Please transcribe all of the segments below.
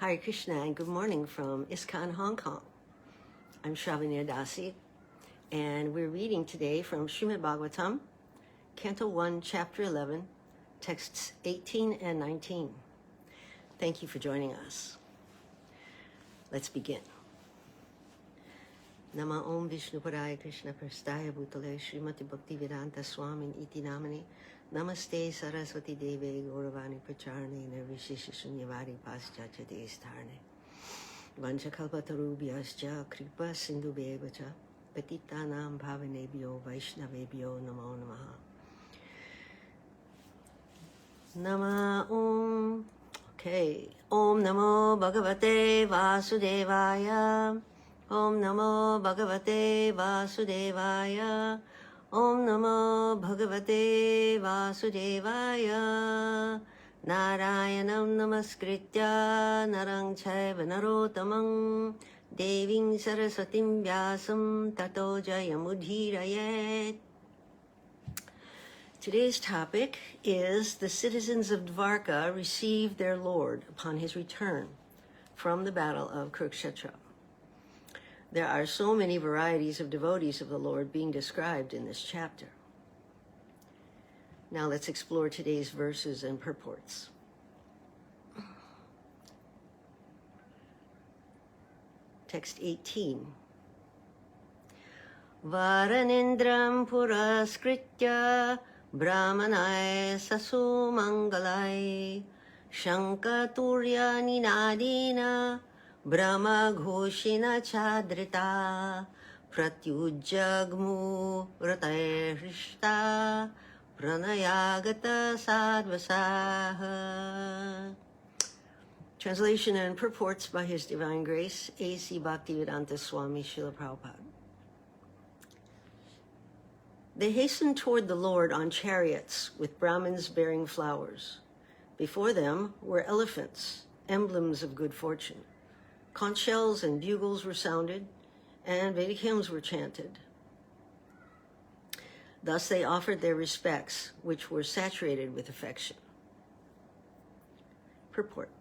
Hare Krishna and good morning from ISKCON Hong Kong. I'm Sravaniya Dasi, and we're reading today from Srimad Bhagavatam, Canto 1, Chapter 11, texts 18 and 19. Thank you for joining us. Let's begin. Nama Om Vishnu Padaya Krishna Prastaya Bhutale Srimati Bhakti Vedanta Swamin Iti Namani Namaste Saraswati Deve Gauravani Pracharne Nirvishisha Shunyavadi Paschacha Destarne Vanchakalpatarubhyascha Kripa Sindhu Bevacha Patitanam Bhavanebhyo Vaishnavebhyo Namo Namaha. Nama Om. Okay. Om Namo Bhagavate Vasudevaya. Om Namo Bhagavate Vasudevaya. Om Namo Bhagavate Vasudevaya. Narayanam Namaskritya Narang Chaiva Narottamam Deving Sarasatim Vyasam Tato Jayamudhirayet. Today's topic is the citizens of Dvaraka received their Lord upon his return from the battle of Kurukshetra. There are so many varieties of devotees of the Lord being described in this chapter. Now let's explore today's verses and purports. Text 18. Varanindram puraskritya brahmanaya sasu mangalai shankaturya ninadina Brahma Ghoshina Chadrita Pratyujagmu Ratayrishta Pranayagata Sadvasaha. Translation and purports by His Divine Grace, A.C. Bhaktivedanta Swami Srila Prabhupada. They hastened toward the Lord on chariots with Brahmins bearing flowers. Before them were elephants, emblems of good fortune. Conch shells and bugles were sounded, and Vedic hymns were chanted. Thus they offered their respects, which were saturated with affection. Purport.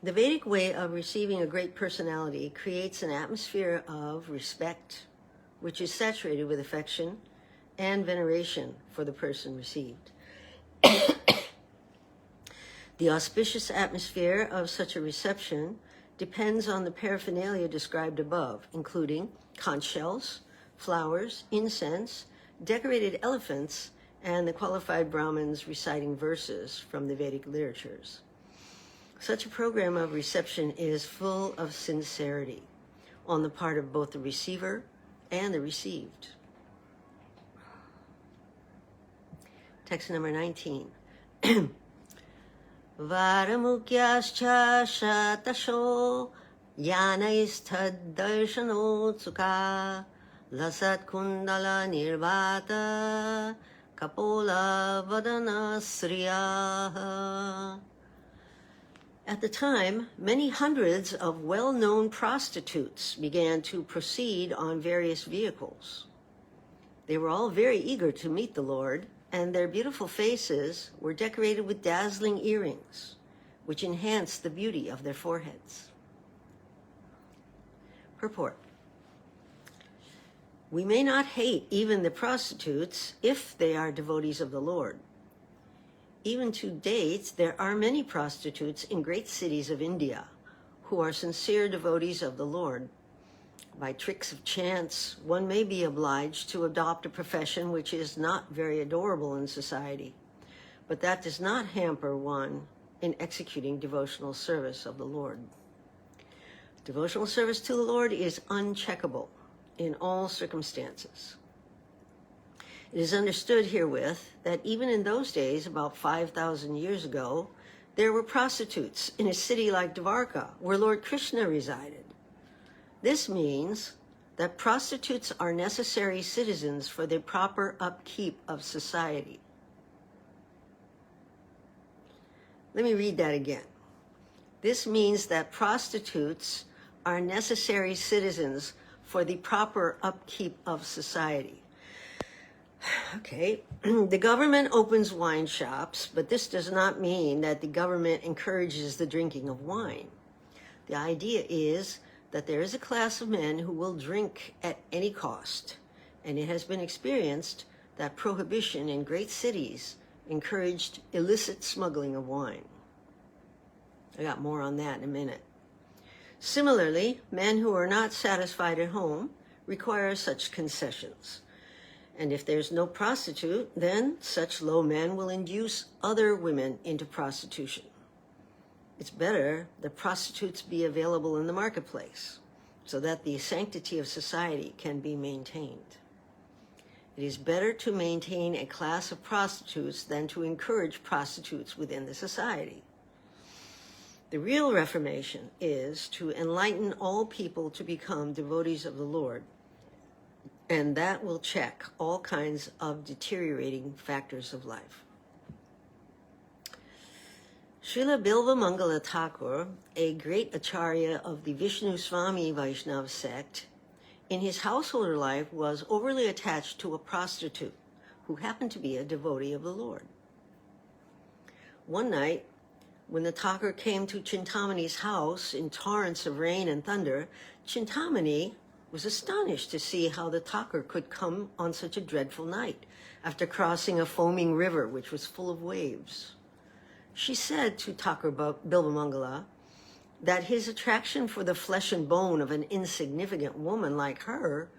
The Vedic way of receiving a great personality creates an atmosphere of respect, which is saturated with affection and veneration for the person received. The auspicious atmosphere of such a reception depends on the paraphernalia described above, including conch shells, flowers, incense, decorated elephants, and the qualified Brahmins reciting verses from the Vedic literatures. Such a program of reception is full of sincerity on the part of both the receiver and the received. Text number 19. Varamukyascha shatasho yanaistad darshano tsuka lasat kundala nirvata kapola vadana sriyaha. At the time, many hundreds of well-known prostitutes began to proceed on various vehicles. They were all very eager to meet the Lord, and their beautiful faces were decorated with dazzling earrings, which enhanced the beauty of their foreheads. Purport. We may not hate even the prostitutes if they are devotees of the Lord. Even to date, there are many prostitutes in great cities of India who are sincere devotees of the Lord. By tricks of chance, one may be obliged to adopt a profession which is not very adorable in society, but that does not hamper one in executing devotional service of the Lord. Devotional service to the Lord is uncheckable in all circumstances. It is understood herewith that even in those days, about 5,000 years ago, there were prostitutes in a city like Dvaraka, where Lord Krishna resided. This means that prostitutes are necessary citizens for the proper upkeep of society. Let me read that again. This means that prostitutes are necessary citizens for the proper upkeep of society. Okay, the government opens wine shops, but this does not mean that the government encourages the drinking of wine. The idea is that there is a class of men who will drink at any cost, and it has been experienced that prohibition in great cities encouraged illicit smuggling of wine. I got more on that in a minute. Similarly, men who are not satisfied at home require such concessions. And if there's no prostitute, then such low men will induce other women into prostitution. It's better that prostitutes be available in the marketplace so that the sanctity of society can be maintained. It is better to maintain a class of prostitutes than to encourage prostitutes within the society. The real reformation is to enlighten all people to become devotees of the Lord, and that will check all kinds of deteriorating factors of life. Srila Bilvamangala Thakur, a great acharya of the Vishnu Swami Vaishnava sect, in his householder life was overly attached to a prostitute who happened to be a devotee of the Lord. One night, when the Thakur came to Chintamani's house in torrents of rain and thunder, Chintamani was astonished to see how the Thakur could come on such a dreadful night after crossing a foaming river which was full of waves. She said to Thakur Bilvamangala that his attraction for the flesh and bone of an insignificant woman like her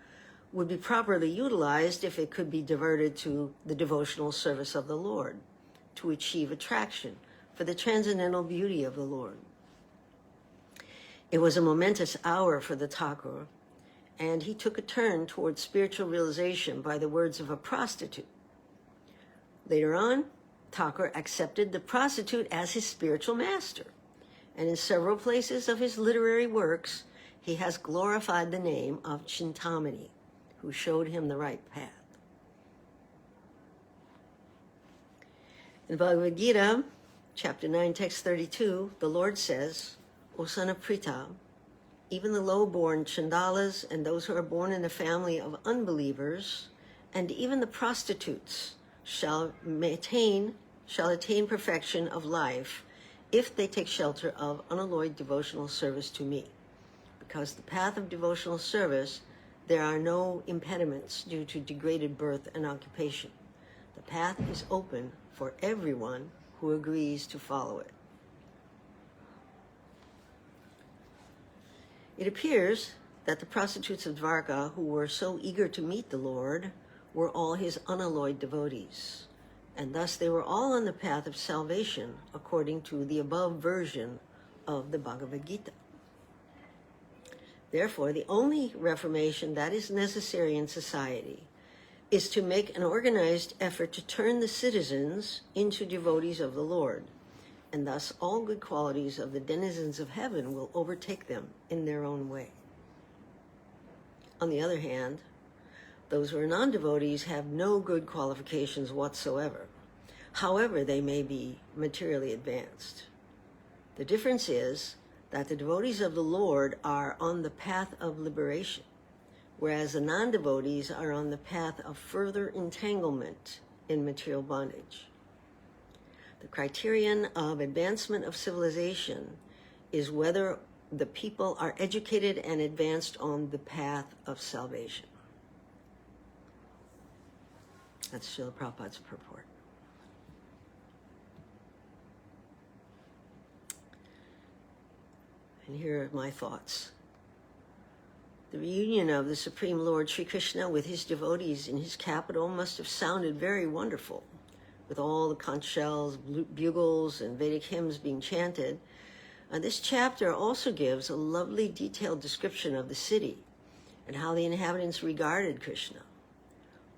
would be properly utilized if it could be diverted to the devotional service of the Lord, to achieve attraction for the transcendental beauty of the Lord. It was a momentous hour for the Thakur, and he took a turn towards spiritual realization by the words of a prostitute. Later on, Thakur accepted the prostitute as his spiritual master, and in several places of his literary works, he has glorified the name of Chintamani, who showed him the right path. In Bhagavad Gita, chapter 9, text 32, the Lord says, O son of Pritha, even the low-born Chandalas and those who are born in a family of unbelievers, and even the prostitutes shall attain perfection of life if they take shelter of unalloyed devotional service to me. Because the path of devotional service, there are no impediments due to degraded birth and occupation. The path is open for everyone who agrees to follow it. It appears that the prostitutes of Dvaraka, who were so eager to meet the Lord, were all his unalloyed devotees, and thus they were all on the path of salvation according to the above version of the Bhagavad Gita. Therefore, the only reformation that is necessary in society is to make an organized effort to turn the citizens into devotees of the Lord, and thus all good qualities of the denizens of heaven will overtake them in their own way. On the other hand, those who are non-devotees have no good qualifications whatsoever. However, they may be materially advanced. The difference is that the devotees of the Lord are on the path of liberation, whereas the non-devotees are on the path of further entanglement in material bondage. The criterion of advancement of civilization is whether the people are educated and advanced on the path of salvation. That's Srila Prabhupada's purport. And here are my thoughts. The reunion of the Supreme Lord Sri Krishna with his devotees in his capital must have sounded very wonderful, with all the conch shells, bugles, and Vedic hymns being chanted. This chapter also gives a lovely detailed description of the city and how the inhabitants regarded Krishna.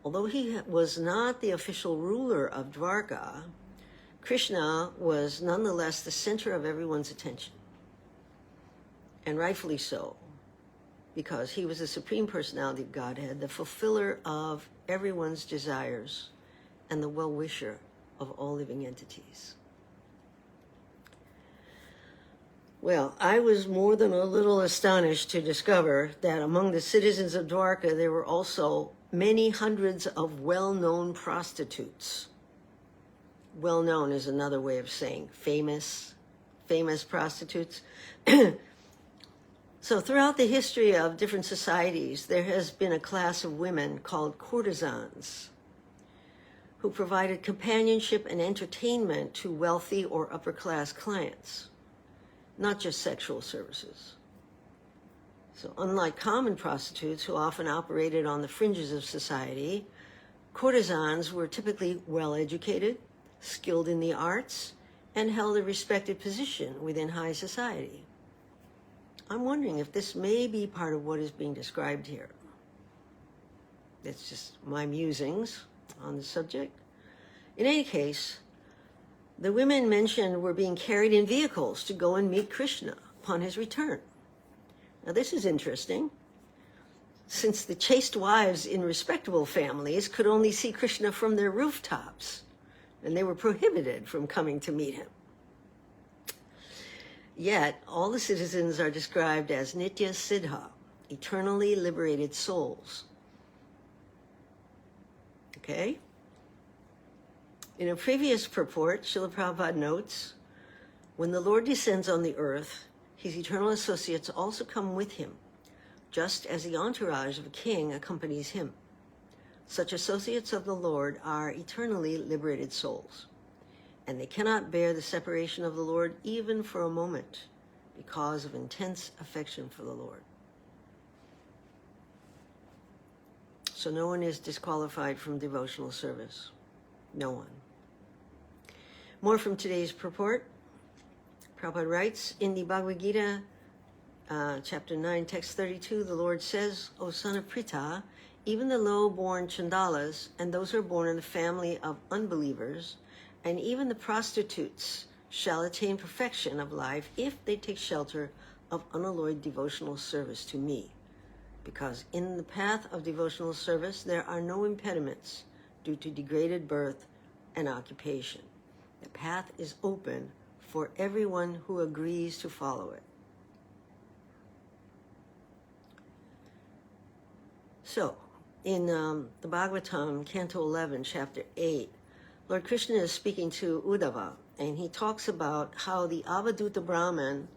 Although he was not the official ruler of Dvaraka, Krishna was nonetheless the center of everyone's attention. And rightfully so, because he was the Supreme Personality of Godhead, the fulfiller of everyone's desires, and the well-wisher of all living entities. Well, I was more than a little astonished to discover that among the citizens of Dvaraka, there were also many hundreds of well-known prostitutes. Well-known is another way of saying famous prostitutes. So throughout the history of different societies, there has been a class of women called courtesans who provided companionship and entertainment to wealthy or upper-class clients, not just sexual services. So unlike common prostitutes who often operated on the fringes of society, courtesans were typically well-educated, skilled in the arts, and held a respected position within high society. I'm wondering if this may be part of what is being described here. That's just my musings on the subject. In any case, the women mentioned were being carried in vehicles to go and meet Krishna upon his return. Now this is interesting, since the chaste wives in respectable families could only see Krishna from their rooftops, and they were prohibited from coming to meet him. Yet, all the citizens are described as Nitya Siddha, eternally liberated souls. Okay? In a previous purport, Srila Prabhupada notes, when the Lord descends on the earth, his eternal associates also come with him, just as the entourage of a king accompanies him. Such associates of the Lord are eternally liberated souls, and they cannot bear the separation of the Lord even for a moment because of intense affection for the Lord. So no one is disqualified from devotional service. No one. More from today's purport. Prabhupada writes, in the Bhagavad Gita, chapter 9, text 32, the Lord says, O son of Pritha, even the low-born chandalas and those who are born in the family of unbelievers, and even the prostitutes shall attain perfection of life if they take shelter of unalloyed devotional service to me. Because in the path of devotional service, there are no impediments due to degraded birth and occupation. The path is open for everyone who agrees to follow it. So, in the Bhagavatam, Canto 11, Chapter 8, Lord Krishna is speaking to Uddhava, and he talks about how the Avaduta Brahman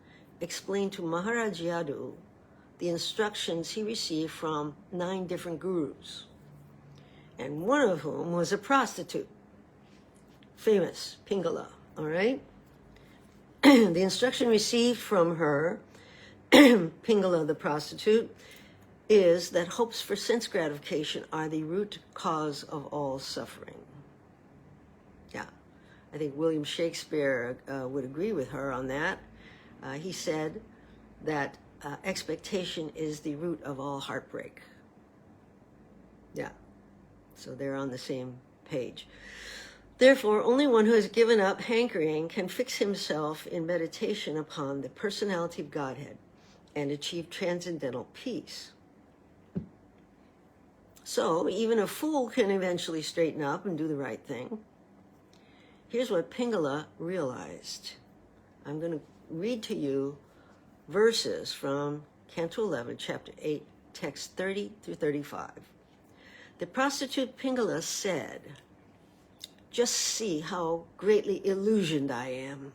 explained to Maharaj Yadu the instructions he received from 9 different gurus, and one of whom was a prostitute, famous, Pingala, all right? The instruction received from her, Pingala the prostitute, is that hopes for sense gratification are the root cause of all suffering. Yeah, I think William Shakespeare would agree with her on that. He said that expectation is the root of all heartbreak. Yeah, so they're on the same page. Therefore, only one who has given up hankering can fix himself in meditation upon the personality of Godhead and achieve transcendental peace. So, even a fool can eventually straighten up and do the right thing. Here's what Pingala realized. I'm going to read to you verses from Canto 11, Chapter 8, text 30 through 35. The prostitute Pingala said, "Just see how greatly illusioned I am.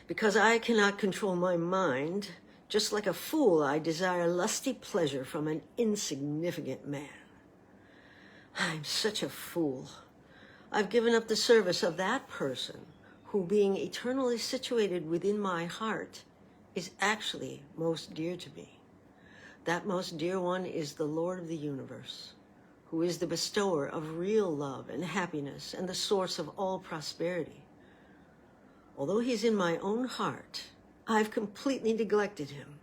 Because I cannot control my mind, just like a fool, I desire lusty pleasure from an insignificant man. I'm such a fool. I've given up the service of that person who, being eternally situated within my heart, is actually most dear to me. That most dear one is the Lord of the universe, who is the bestower of real love and happiness and the source of all prosperity. Although he's in my own heart, I've completely neglected him.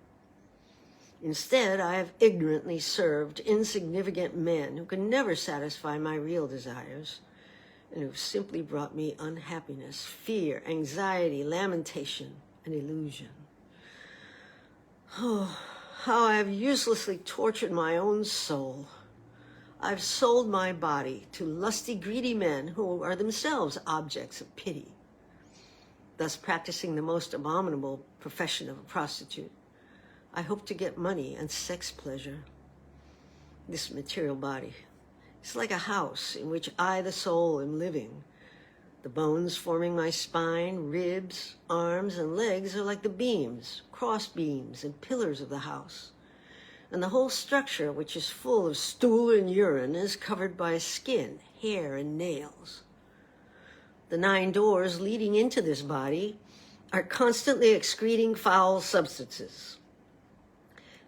Instead, I have ignorantly served insignificant men who can never satisfy my real desires and who've simply brought me unhappiness, fear, anxiety, lamentation, and illusion. Oh, how I have uselessly tortured my own soul. I've sold my body to lusty, greedy men who are themselves objects of pity, thus practicing the most abominable profession of a prostitute. I hope to get money and sex pleasure. this material body. It's like a house in which I, the soul, am living. The bones forming my spine, ribs, arms, and legs are like the beams, cross beams, and pillars of the house. And the whole structure, which is full of stool and urine, is covered by skin, hair, and nails. The 9 doors leading into this body are constantly excreting foul substances.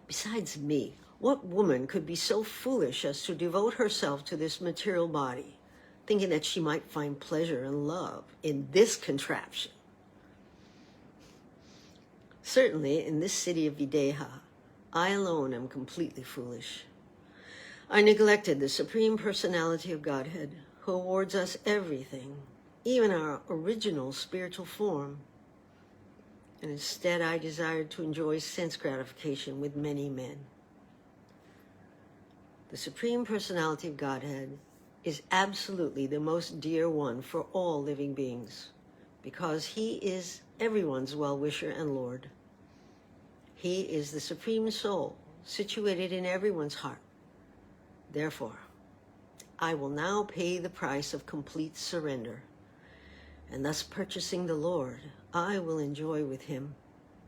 Besides me, what woman could be so foolish as to devote herself to this material body, thinking that she might find pleasure and love in this contraption? Certainly, in this city of Videha, I alone am completely foolish. I neglected the Supreme Personality of Godhead, who awards us everything, even our original spiritual form. And instead, I desired to enjoy sense gratification with many men. The Supreme Personality of Godhead is absolutely the most dear one for all living beings, because he is everyone's well-wisher and Lord. He is the Supreme Soul, situated in everyone's heart. Therefore, I will now pay the price of complete surrender, and thus purchasing the Lord, I will enjoy with him,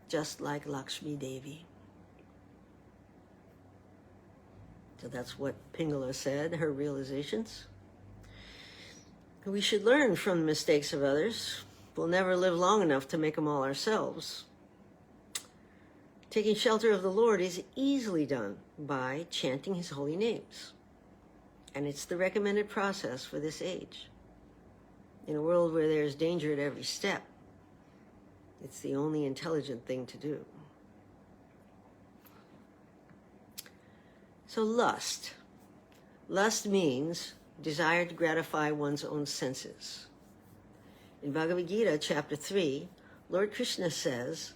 just like Lakshmi Devi. So that's what Pingala said, her realizations. We should learn from the mistakes of others. We'll never live long enough to make them all ourselves. Taking shelter of the Lord is easily done by chanting his holy names. And it's the recommended process for this age. In a world where there's danger at every step, it's the only intelligent thing to do. So lust. Lust means desire to gratify one's own senses. In Bhagavad Gita, chapter 3, Lord Krishna says,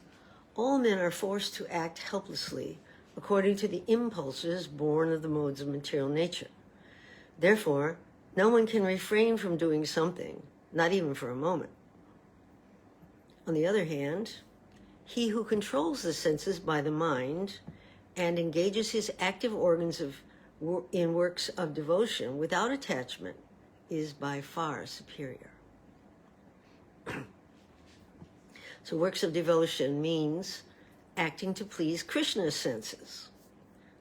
all men are forced to act helplessly according to the impulses born of the modes of material nature. Therefore, no one can refrain from doing something, not even for a moment. On the other hand, he who controls the senses by the mind and engages his active organs in works of devotion without attachment is by far superior. So works of devotion means acting to please Krishna's senses.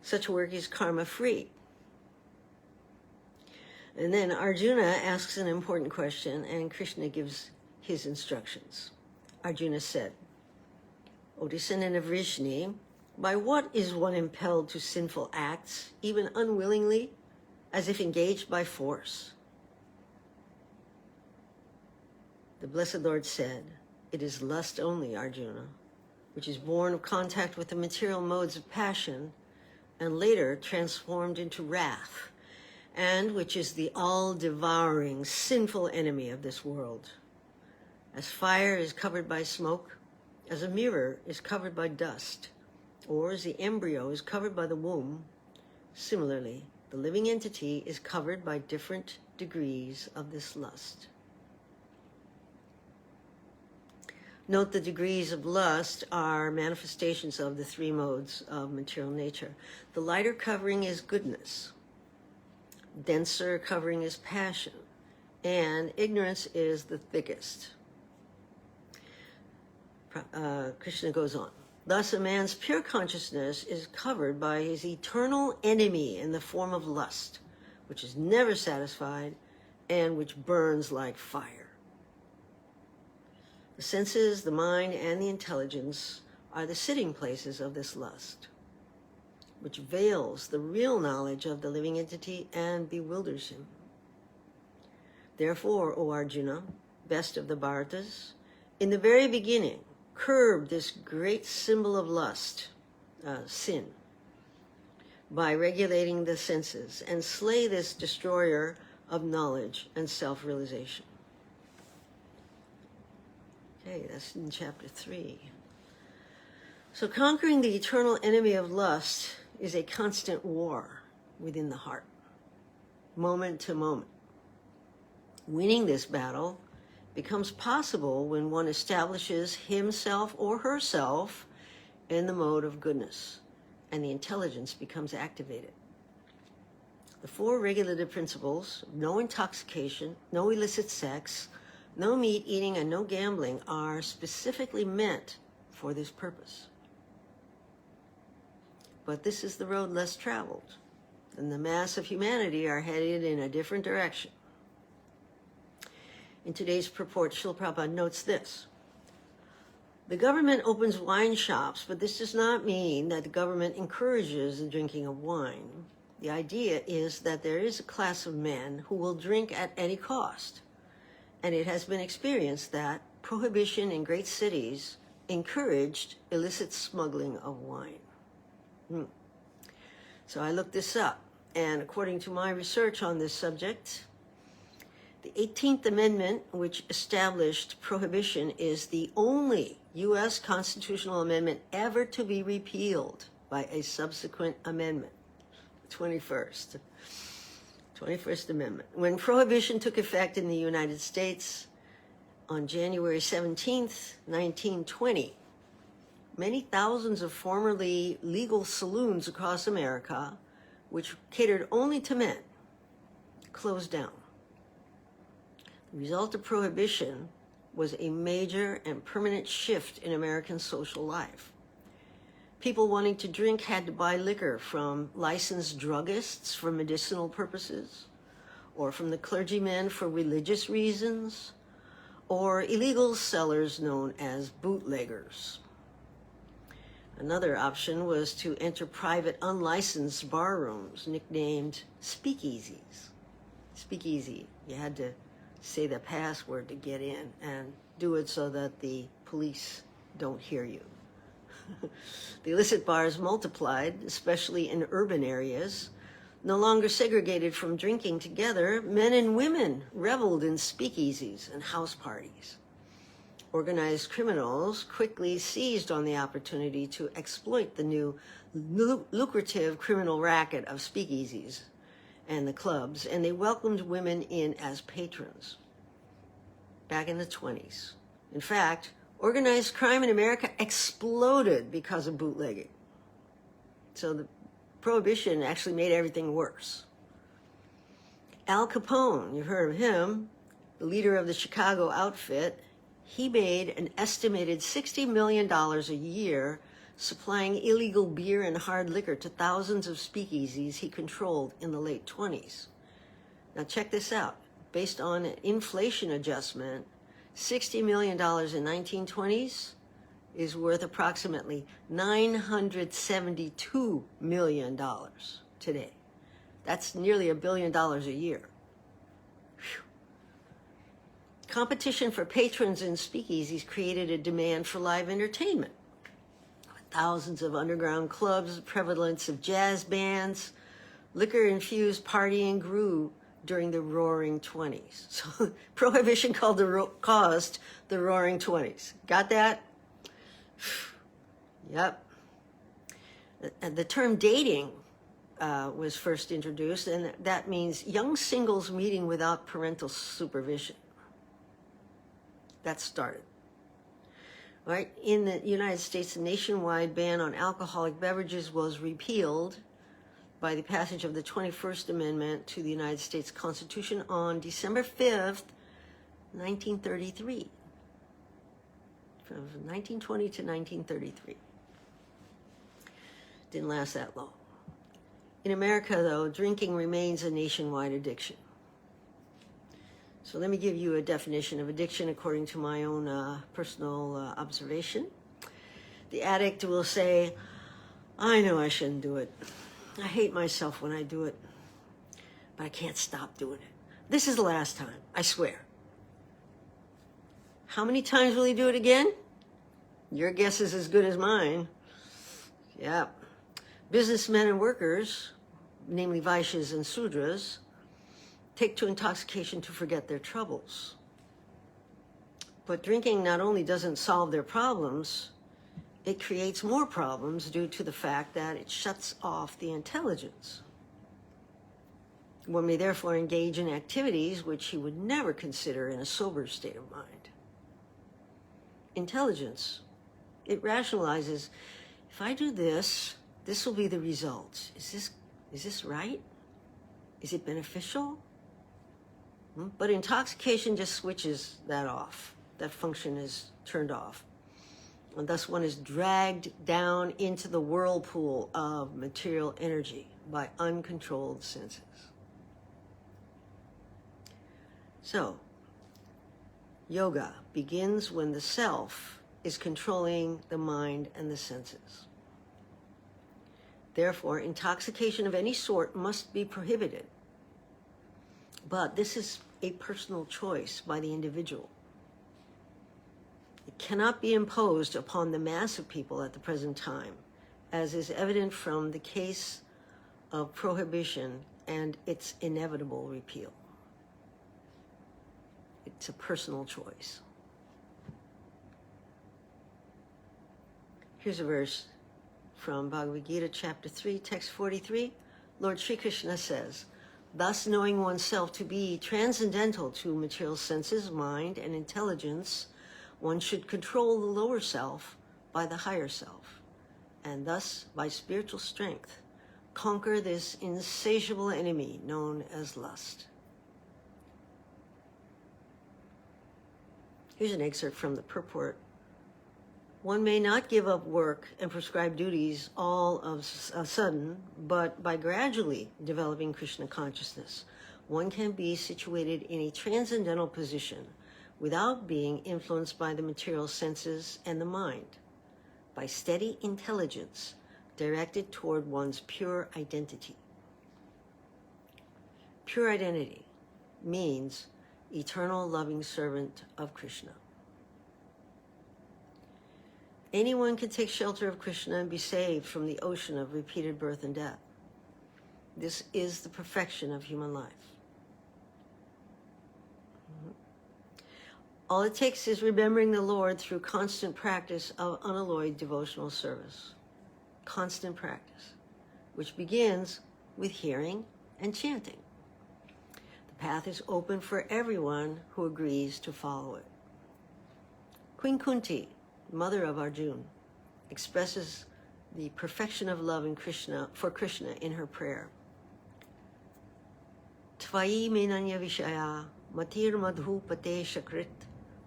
Such work is karma-free. And then Arjuna asks an important question, and Krishna gives his instructions. Arjuna said, O descendant of Vrishni, by what is one impelled to sinful acts, even unwillingly, as if engaged by force? The Blessed Lord said, it is lust only, Arjuna, which is born of contact with the material modes of passion and later transformed into wrath, and which is the all-devouring, sinful enemy of this world. As fire is covered by smoke, as a mirror is covered by dust, or as the embryo is covered by the womb, similarly, the living entity is covered by different degrees of this lust. Note the degrees of lust are manifestations of the 3 modes of material nature. The lighter covering is goodness, denser covering is passion, and ignorance is the thickest. Krishna goes on. Thus, a man's pure consciousness is covered by his eternal enemy in the form of lust, which is never satisfied and which burns like fire. The senses, the mind, and the intelligence are the sitting places of this lust, which veils the real knowledge of the living entity and bewilders him. Therefore, O Arjuna, best of the Bharatas, in the very beginning, curb this great symbol of lust, sin, by regulating the senses, and slay this destroyer of knowledge and self-realization. Okay, that's in chapter 3. So conquering the eternal enemy of lust is a constant war within the heart, moment to moment. Winning this battle becomes possible when one establishes himself or herself in the mode of goodness, and the intelligence becomes activated. The 4 regulative principles, no intoxication, no illicit sex, no meat eating, and no gambling, are specifically meant for this purpose. But this is the road less traveled, and the mass of humanity are headed in a different direction. In today's purport, Srila Prabhupada notes this: the government opens wine shops, but this does not mean that the government encourages the drinking of wine. The idea is that there is a class of men who will drink at any cost, and it has been experienced that prohibition in great cities encouraged illicit smuggling of wine. So I looked this up, and according to my research on this subject, the 18th Amendment, which established prohibition, is the only U.S. constitutional amendment ever to be repealed by a subsequent amendment, the 21st Amendment. When prohibition took effect in the United States on January 17th, 1920, many thousands of formerly legal saloons across America, which catered only to men, closed down. The result of prohibition was a major and permanent shift in American social life. People wanting to drink had to buy liquor from licensed druggists for medicinal purposes, or from the clergymen for religious reasons, or illegal sellers known as bootleggers. Another option was to enter private unlicensed bar rooms nicknamed speakeasies. Speakeasy, you had to say the password to get in, and do it so that the police don't hear you. The illicit bars multiplied, especially in urban areas. No longer segregated from drinking together, men and women reveled in speakeasies and house parties. Organized criminals quickly seized on the opportunity to exploit the new lucrative criminal racket of speakeasies and the clubs, and they welcomed women in as patrons back in the 20s. In fact, organized crime in America exploded because of bootlegging. So the prohibition actually made everything worse. Al Capone, you've heard of him, the leader of the Chicago outfit. He made an estimated $60 million a year supplying illegal beer and hard liquor to thousands of speakeasies he controlled in the late 20s. Now check this out. Based on an inflation adjustment, $60 million in 1920s is worth approximately $972 million today. That's nearly $1 billion a year. Whew. Competition for patrons in speakeasies created a demand for live entertainment. Thousands of underground clubs, the prevalence of jazz bands, liquor-infused partying grew during the Roaring 20s. So prohibition caused the Roaring 20s. Got that? Yep. The term dating was first introduced, and that means young singles meeting without parental supervision. That started. Right? In the United States, the nationwide ban on alcoholic beverages was repealed by the passage of the 21st Amendment to the United States Constitution on December 5th, 1933. From 1920 to 1933. Didn't last that long. In America, though, drinking remains a nationwide addiction. So let me give you a definition of addiction according to my own personal observation. The addict will say, I know I shouldn't do it. I hate myself when I do it, but I can't stop doing it. This is the last time, I swear. How many times will he do it again? Your guess is as good as mine. Yeah. Businessmen and workers, namely Vaishyas and Sudras, take to intoxication to forget their troubles. But drinking not only doesn't solve their problems, it creates more problems due to the fact that it shuts off the intelligence. One may therefore engage in activities which he would never consider in a sober state of mind. Intelligence, it rationalizes, if I do this, this will be the result. Is this right? Is it beneficial? But intoxication just switches that off. That function is turned off. And thus one is dragged down into the whirlpool of material energy by uncontrolled senses. So, yoga begins when the self is controlling the mind and the senses. Therefore, intoxication of any sort must be prohibited. But this is a personal choice by the individual. It cannot be imposed upon the mass of people at the present time, as is evident from the case of prohibition and its inevitable repeal. It's a personal choice. Here's a verse from Bhagavad Gita, chapter 3, text 43. Lord Sri Krishna says, "Thus knowing oneself to be transcendental to material senses, mind, and intelligence, one should control the lower self by the higher self, and thus, by spiritual strength, conquer this insatiable enemy known as lust." Here's an excerpt from the purport. One may not give up work and prescribed duties all of a sudden, but by gradually developing Krishna consciousness, one can be situated in a transcendental position without being influenced by the material senses and the mind, by steady intelligence directed toward one's pure identity. Pure identity means eternal loving servant of Krishna. Anyone can take shelter of Krishna and be saved from the ocean of repeated birth and death. This is the perfection of human life. All it takes is remembering the Lord through constant practice of unalloyed devotional service. Constant practice, which begins with hearing and chanting. The path is open for everyone who agrees to follow it. Queen Kunti, mother of Arjuna, expresses the perfection of love in Krishna, for Krishna in her prayer. Tvayi menanya vishaya matir madhupate shakrit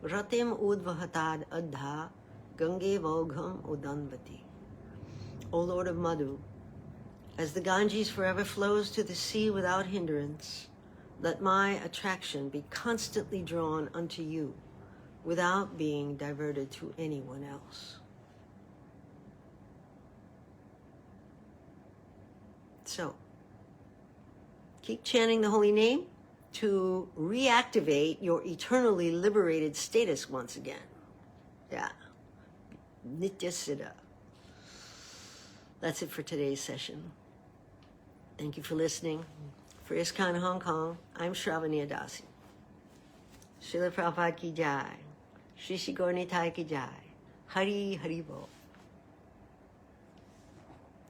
ratem udvahatad adha gange vogham udanvati. O Lord of Madhu, as the Ganges forever flows to the sea without hindrance, let my attraction be constantly drawn unto you, without being diverted to anyone else. So, keep chanting the holy name to reactivate your eternally liberated status once again. Yeah. Nitya Siddha. That's it for today's session. Thank you for listening. For ISKCON Hong Kong, I'm Sravaniya Dasi. Srila Prabhupada ki jai. Shri Shri Gaura Nitai ki jai. Hari Hari Bol.